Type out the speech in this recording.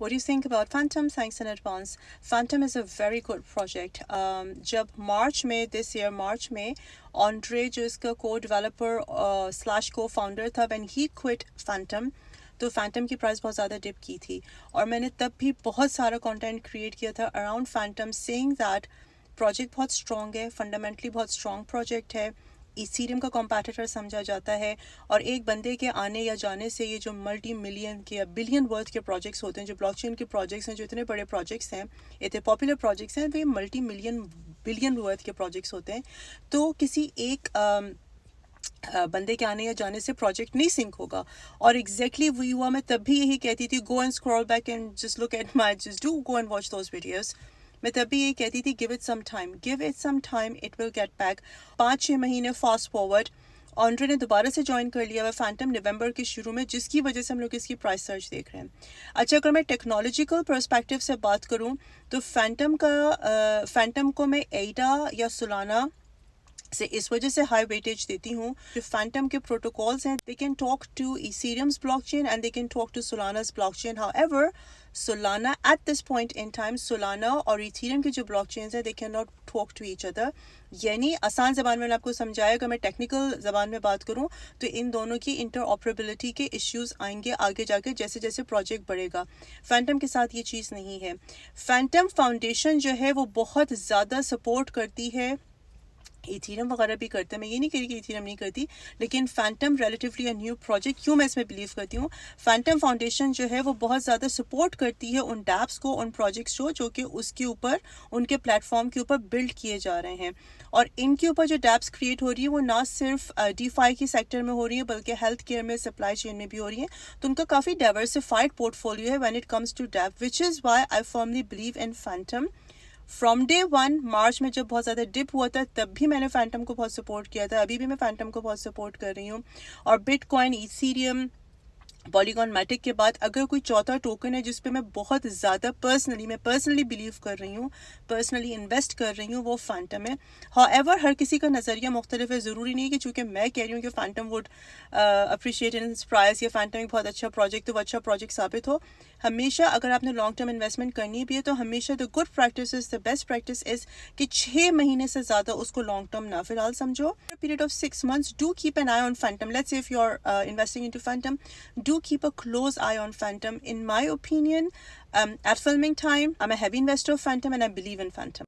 What do you think about Phantom? Thanks in advance. Phantom is a very good project. जब मार्च में this year मार्च में Andre जो इसका co-developer slash co-founder था, when he quit Phantom, तो Phantom की price बहुत ज़्यादा डिप की थी और मैंने तब भी बहुत सारा कंटेंट क्रिएट किया था around Phantom, saying that project बहुत स्ट्रॉन्ग है, फंडामेंटली बहुत स्ट्रॉन्ग प्रोजेक्ट है, इथीरियम का कॉम्पिटिटर समझा जाता है और एक बंदे के आने या जाने से ये जो मल्टी मिलियन के या बिलियन वर्थ के प्रोजेक्ट्स होते हैं, जो ब्लॉकचेन के प्रोजेक्ट्स हैं, जो इतने बड़े प्रोजेक्ट्स हैं, इतने पॉपुलर प्रोजेक्ट्स हैं, वे मल्टी मिलियन बिलियन वर्थ के प्रोजेक्ट्स होते हैं. तो किसी एक बंदे के आने या जाने से प्रोजेक्ट नहीं सिंक होगा. और एग्जैक्टली वही हुआ. मैं तब भी यही कहती थी, go and scroll back and just look at my, just do go and watch those videos. मैं तब भी यही कहती थी, give it some time, it will get back. 5-6 महीने फास्ट फॉरवर्ड, ऑन्ड्रे ने दोबारा से ज्वाइन कर लिया हुआ फैंटम नवंबर के शुरू में, जिसकी वजह से हम लोग इसकी प्राइस सर्च देख रहे हैं. अच्छा, अगर मैं टेक्नोलॉजिकल पर्सपेक्टिव से बात करूं तो फैंटम को मैं एडा या सोलाना से इस वजह से हाई वेटेज देती हूँ. जो फैंटम के प्रोटोकॉल्स हैं, they can talk to Ethereum's blockchain and they can talk to Solana's blockchain. However Solana at this point in time, Solana और इथेरियम के जो ब्लॉकचेन्स हैं, they can not talk to each other. यानी आसान ज़बान में आपको समझाया, अगर मैं टेक्निकल ज़बान में बात करूँ तो इन दोनों की इंटरऑपरेबिलिटी के इश्यूज़ आएंगे आगे जाके जैसे जैसे प्रोजेक्ट बढ़ेगा. फैंटम के साथ ये चीज़ नहीं है. फैंटम फाउंडेशन जो है वो बहुत ज़्यादा सपोर्ट करती है, इथेरियम वगैरह भी करते हैं, मैं ये नहीं कह रही कि इथेरियम नहीं करती, लेकिन Phantom relatively a new project. क्यों मैं इसमें बिलीव करती हूँ? फैंटम फाउंडेशन जो है वो बहुत ज़्यादा सपोर्ट करती है उन डैप्स को, उन प्रोजेक्ट्स को जो कि उसके ऊपर, उनके प्लेटफॉर्म के ऊपर बिल्ड किए जा रहे हैं. और इनके ऊपर जो डैप्स क्रिएट हो रही है वो ना सिर्फ DeFi की सेक्टर में हो रही है, बल्कि हेल्थ केयर में, सप्लाई चेन में भी हो रही है. तो उनका काफ़ी डाइवर्सिफाइड पोर्टफोलियो है when it comes to DApp, which is why I firmly believe in Phantom. From day one, March में जब बहुत ज़्यादा डिप हुआ था, तब भी मैंने फैंटम को बहुत सपोर्ट किया था, अभी भी मैं फैंटम को बहुत सपोर्ट कर रही हूँ. और बिटकॉइन, इथेरियम, पॉलीगॉन मैटिक के बाद अगर कोई चौथा टोकन है जिस पे मैं बहुत ज़्यादा पर्सनली बिलीव कर रही हूँ, पर्सनली इन्वेस्ट कर रही हूँ, वो फैंटम है. हाउएवर हर किसी का नज़रिया मुख्तलिफ है. ज़रूरी नहीं कि चूँकि मैं कह रही हूँ कि Phantom would appreciate in its price या फैंटम एक बहुत अच्छा प्रोजेक्ट, तो वो अच्छा प्रोजेक्ट साबित हो. हमेशा अगर आपने लॉन्ग टर्म इन्वेस्टमेंट करनी भी है तो हमेशा the good practice is, the best practice is कि 6 महीने से ज़्यादा उसको लॉन्ग टर्म ना फिलहाल समझो. Period of 6 months, do keep an eye on Phantom. Let's say if you are investing into Phantom, do keep a close eye on Phantom. In my opinion, at filming time, I'm a heavy investor of Phantom and I believe in Phantom.